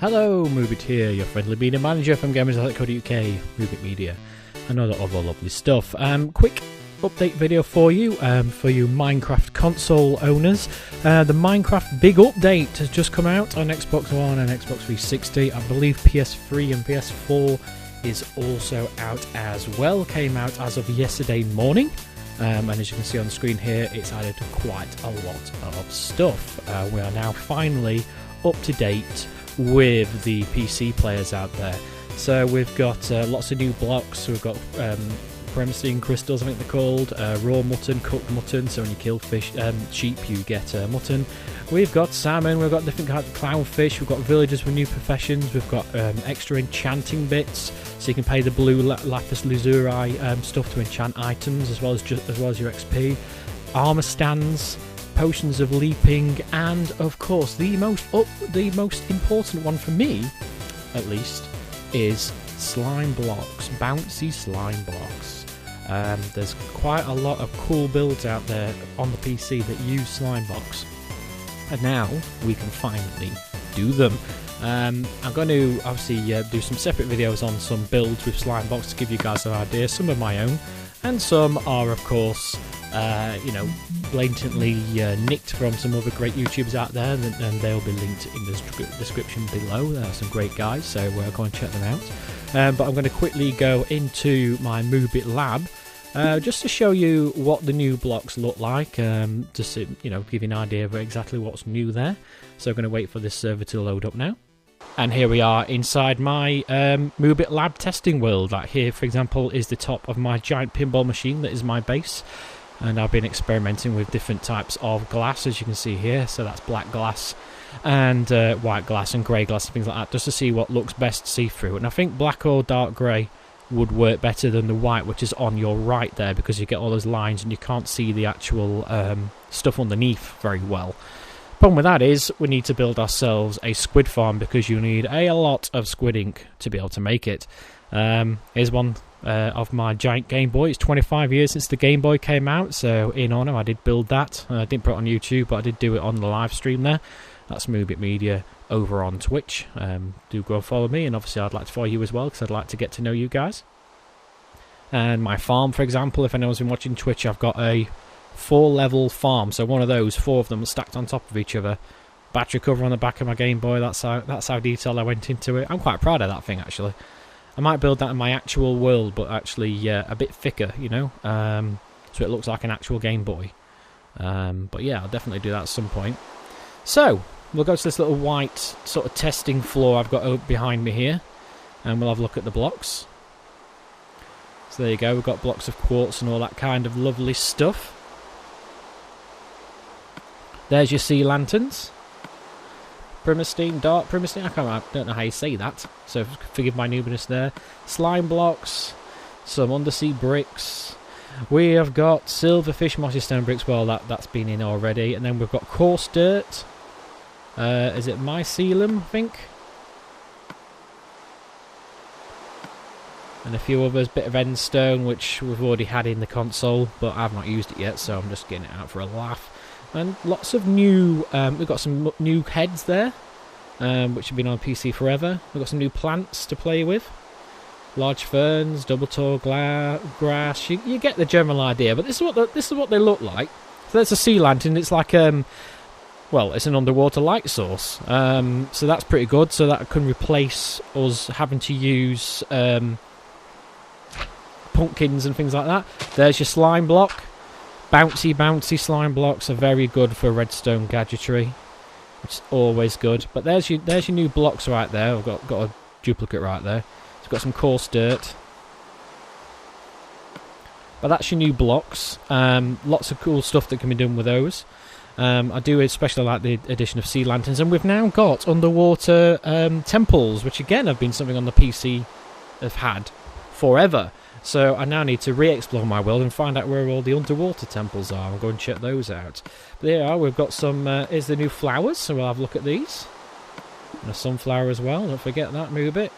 Hello, Moobit here, your friendly media manager from gamers.co.uk, Moobitmedia, and all that other lovely stuff. Quick update video for you Minecraft console owners. The Minecraft big update has just come out on Xbox One and Xbox 360. I believe PS3 and PS4 is also out as well. Came out as of yesterday morning. And as you can see on the screen here, it's added quite a lot of stuff. We are now finally up to date with the PC players out there. So we've got lots of new blocks. We've got Premstein crystals, I think they're called, raw mutton, cooked mutton, so when you kill sheep you get mutton. We've got salmon, we've got different kinds of clownfish, we've got villagers with new professions, we've got extra enchanting bits, so you can pay the blue lapis lazuli stuff to enchant items as well as your XP, armor stands, potions of leaping, and of course the most important one for me, at least, is slime blocks, bouncy slime blocks. There's quite a lot of cool builds out there on the PC that use slime blocks, and now we can finally do them. I'm going to obviously do some separate videos on some builds with slime blocks to give you guys an idea. Some of my own, and some are of course blatantly nicked from some other great YouTubers out there, and they'll be linked in the description below. There are some great guys, so go and check them out. But I'm going to quickly go into my Moobit lab just to show you what the new blocks look like, just to give you an idea of exactly what's new there. So I'm going to wait for this server to load up now. And here we are inside my Moobit lab testing world. That here, for example, is the top of my giant pinball machine that is my base. And I've been experimenting with different types of glass, as you can see here. So that's black glass and white glass and grey glass and things like that, just to see what looks best to see through. And I think black or dark grey would work better than the white, which is on your right there, because you get all those lines and you can't see the actual stuff underneath very well. Problem with that is we need to build ourselves a squid farm, because you need a lot of squid ink to be able to make it. Here's one of my giant Game Boy. It's 25 years since the Game Boy came out, so in honour I did build that. I didn't put it on YouTube, but I did do it on the live stream there. That's Moobitmedia over on Twitch. Do go and follow me, and obviously I'd like to follow you as well, because I'd like to get to know you guys. And my farm, for example, if anyone's been watching Twitch, I've got a 4-level farm, so one of those, 4 of them stacked on top of each other. Battery cover on the back of my Game Boy. That's how detailed I went into it. I'm quite proud of that thing, actually. I might build that in my actual world, but actually a bit thicker, so it looks like an actual Game Boy. But yeah, I'll definitely do that at some point. So we'll go to this little white sort of testing floor I've got behind me here, and we'll have a look at the blocks. So there you go, we've got blocks of quartz and all that kind of lovely stuff. There's your sea lanterns. Premstein, dark Premstein, I don't know how you say that, so forgive my noobiness there. Slime blocks, some undersea bricks. We have got silverfish mossy stone bricks, well that's been in already. And then we've got coarse dirt. Is it mycelium, I think? And a few others, bit of endstone, which we've already had in the console, but I've not used it yet, so I'm just getting it out for a laugh. And lots of new, we've got some new heads there, which have been on PC forever. We've got some new plants to play with. Large ferns, double tall grass, you get the general idea, but this is what they look like. So that's a sea lantern. It's like, well, it's an underwater light source, so that's pretty good. So that can replace us having to use pumpkins and things like that. There's your slime block. Bouncy slime blocks are very good for redstone gadgetry, which is always good. But there's your new blocks right there. I've got a duplicate right there. It's got some coarse dirt. But that's your new blocks. Lots of cool stuff that can be done with those. I do especially like the addition of sea lanterns, and we've now got underwater temples, which again have been something on the PC have had forever. So I now need to re-explore my world and find out where all the underwater temples are. I'll go and check those out. But there you are, we've got some, here's the new flowers, so we'll have a look at these. And a sunflower as well, don't forget that, Moobit.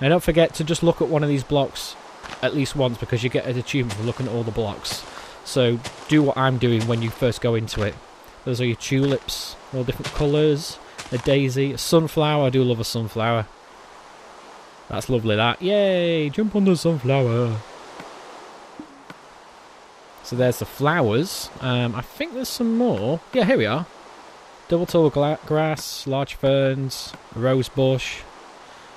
And don't forget to just look at one of these blocks at least once, because you get an achievement for looking at all the blocks. So do what I'm doing when you first go into it. Those are your tulips, all different colours. A daisy, a sunflower. I do love a sunflower. That's lovely, that. Yay! Jump on the sunflower. So there's the flowers. I think there's some more. Yeah, here we are. Double tall grass, large ferns, a rose bush.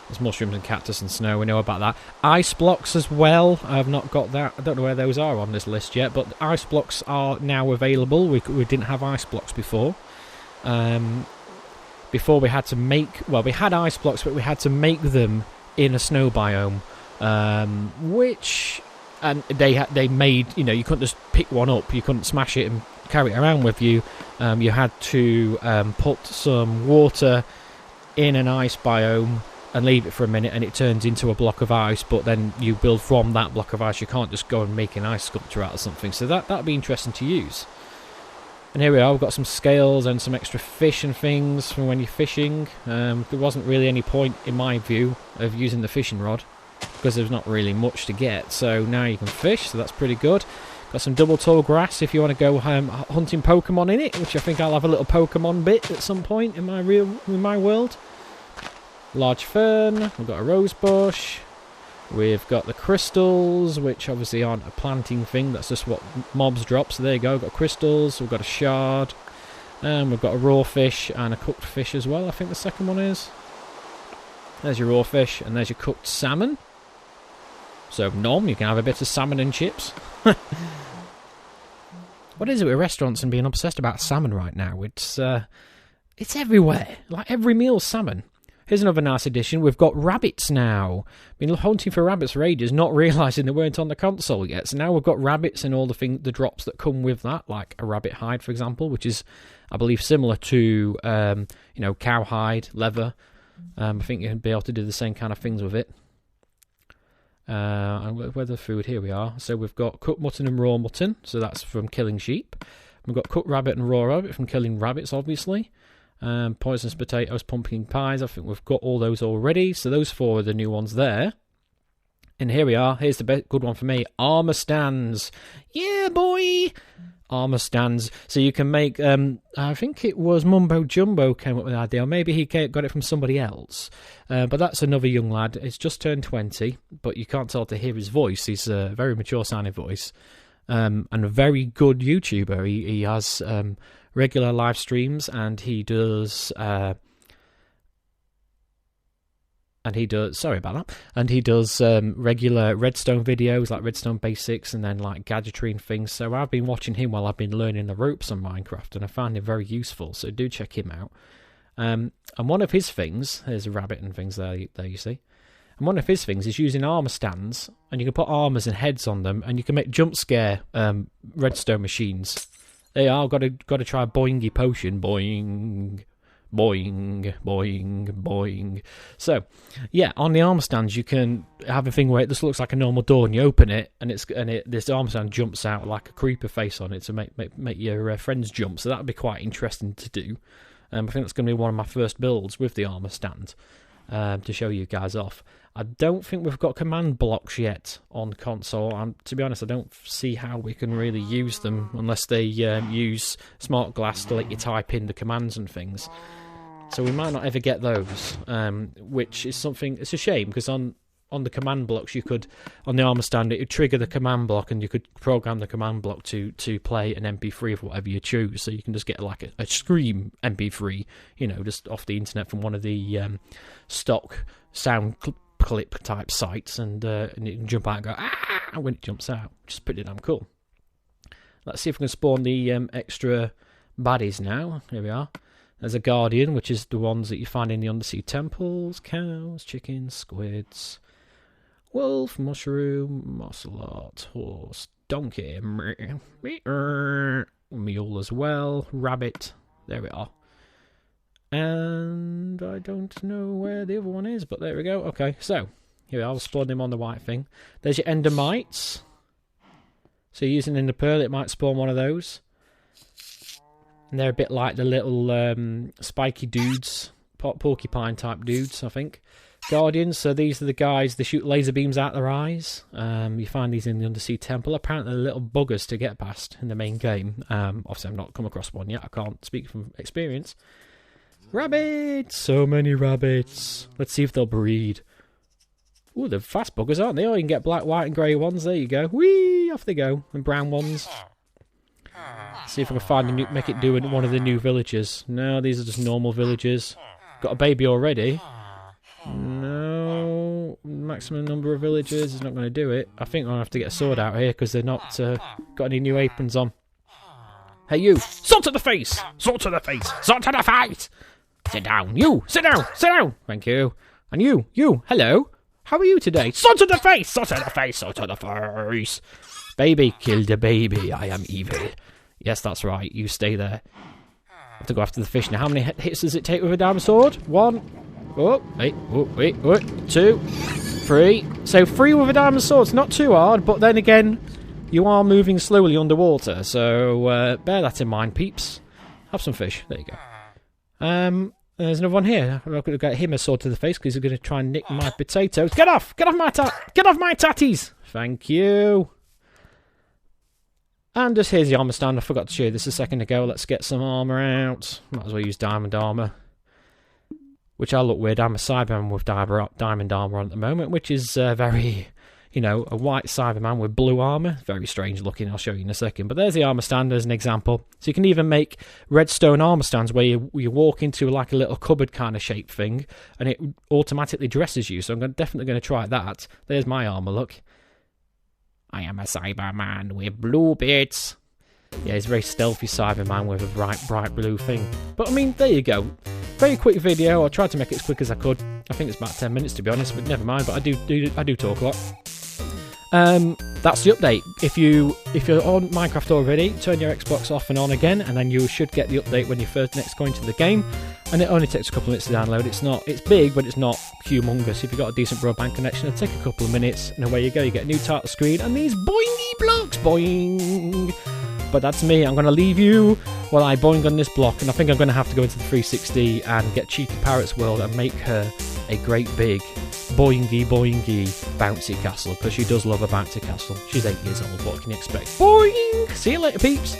There's mushrooms and cactus and snow. We know about that. Ice blocks as well. I've not got that. I don't know where those are on this list yet, but ice blocks are now available. We didn't have ice blocks before. Before we had to make... Well, we had ice blocks, but we had to make them in a snow biome. Which... And they made... You know, you couldn't just pick one up. You couldn't smash it and carry it around with you. You had to put some water in an ice biome and leave it for a minute, and it turns into a block of ice, but then you build from that block of ice. You can't just go and make an ice sculpture out of something. So that'd be interesting to use. And here we are, we've got some scales and some extra fish and things from when you're fishing. There wasn't really any point, in my view, of using the fishing rod, because there's not really much to get. So now you can fish, so that's pretty good. Got some double tall grass if you want to go hunting Pokemon in it, which I think I'll have a little Pokemon bit at some point in my world. Large fern, we've got a rose bush, we've got the crystals, which obviously aren't a planting thing, that's just what mobs drop, so there you go, we've got crystals, we've got a shard, and we've got a raw fish and a cooked fish as well, I think the second one is. There's your raw fish, and there's your cooked salmon. So, Nom, you can have a bit of salmon and chips. What is it with restaurants and being obsessed about salmon right now? It's everywhere, like every meal's salmon. Here's another nice addition. We've got rabbits now. Been hunting for rabbits for ages, not realising they weren't on the console yet. So now we've got rabbits and all the drops that come with that, like a rabbit hide, for example, which is, I believe, similar to cow hide, leather. I think you'll be able to do the same kind of things with it. And where the food? Here we are. So we've got cooked mutton and raw mutton. So that's from killing sheep. We've got cooked rabbit and raw rabbit from killing rabbits, obviously. Poisonous potatoes, pumpkin pies. I think we've got all those already. So those 4 are the new ones there. And here we are. Here's the good one for me. Armour stands. Yeah, boy! Armour stands. So you can make... I think it was Mumbo Jumbo came up with the idea. Or maybe he got it from somebody else. But that's another young lad. He's just turned 20. But you can't tell to hear his voice. He's a very mature-sounding voice. And a very good YouTuber. He has... regular live streams, and he does sorry about that, and he does regular Redstone videos, like Redstone Basics, and then like gadgetry and things. So I've been watching him while I've been learning the ropes on Minecraft, and I found him very useful, so do check him out. And one of his things, there's a rabbit and things there you see, and one of his things is using armour stands, and you can put armours and heads on them, and you can make jump scare redstone machines. They are. Got to try boingy potion. Boing, boing, boing, boing. So, yeah, on the armor stands you can have a thing where it just looks like a normal door, and you open it, and this armor stand jumps out like a creeper face on it to make your friends jump. So that would be quite interesting to do. I think that's going to be one of my first builds with the armor stand to show you guys off. I don't think we've got command blocks yet on console. To be honest, I don't see how we can really use them unless they use smart glass to let you type in the commands and things. So we might not ever get those, which is something... It's a shame, because on the command blocks, you could... On the armor stand, it would trigger the command block, and you could program the command block to play an MP3 of whatever you choose. So you can just get like a Scream MP3, just off the internet from one of the stock sound clip type sites, and you can jump out and go ah when it jumps out, which is pretty damn cool. Let's see if we can spawn the extra baddies now. Here we are. There's a guardian, which is the ones that you find in the undersea temples: cows, chickens, squids, wolf, mushroom, ocelot, horse, donkey, mule as well, rabbit. There we are. And I don't know where the other one is, but there we go. Okay, so here we are. I'll spawn him on the white thing. There's your endermites. So using ender pearl, it might spawn one of those. And they're a bit like the little spiky dudes, porcupine type dudes, I think. Guardians, so these are the guys, they shoot laser beams out their eyes. You find these in the undersea temple. Apparently they're little buggers to get past in the main game. Obviously I've not come across one yet, I can't speak from experience. Rabbits! So many rabbits. Let's see if they'll breed. Ooh, they're fast buggers, aren't they? Oh, you can get black, white and grey ones. There you go. Whee! Off they go. And brown ones. See if I can find a new, make it do in one of the new villages. No, these are just normal villages. Got a baby already. No, maximum number of villagers is not going to do it. I think I'm going to have to get a sword out here because they're not got any new aprons on. Hey you, sword to the face! Sword to the face! Sword to the face! Sit down, you! Sit down! Sit down! Thank you. And you, hello? How are you today? Sword to the face! Sword to the face! Sword to the face! Baby, kill the baby. I am evil. Yes, that's right. You stay there. I have to go after the fish now. How many hits does it take with a diamond sword? 1. Oh, wait, 2, 3. So 3 with a diamond sword. It's not too hard, but then again, you are moving slowly underwater. So bear that in mind, peeps. Have some fish. There you go. There's another one here. I'm going to get him a sword to the face because he's going to try and nick my potatoes. Get off! Get off my tatties! Thank you. And just here's the armour stand. I forgot to show you this a second ago. Let's get some armour out. Might as well use diamond armour. Which I look weird. I'm a Cyberman with diamond armour on at the moment, which is very, you know, a white Cyberman with blue armour. Very strange looking. I'll show you in a second. But there's the armour stand as an example. So you can even make redstone armour stands where you walk into like a little cupboard kind of shape thing, and it automatically dresses you. So I'm definitely going to try that. There's my armour, look. I am a Cyberman with blue bits. Yeah, he's a very stealthy Cyberman with a bright blue thing. But I mean, there you go. Very quick video. I tried to make it as quick as I could. I think it's about 10 minutes to be honest, but never mind. But I do talk a lot. That's the update. If you're on Minecraft already, turn your Xbox off and on again, and then you should get the update when you next go into the game. And it only takes a couple of minutes to download. It's big, but it's not humongous. If you've got a decent broadband connection, it'll take a couple of minutes, and away you go. You get a new title screen and these boingy blocks, boing. But that's me. I'm going to leave you while I boing on this block, and I think I'm going to have to go into the 360 and get Cheeky Parrot's world and make her a great big boingy bouncy castle, because she does love a bouncy castle. She's 8 years old. What can you expect? Boing! See you later, peeps.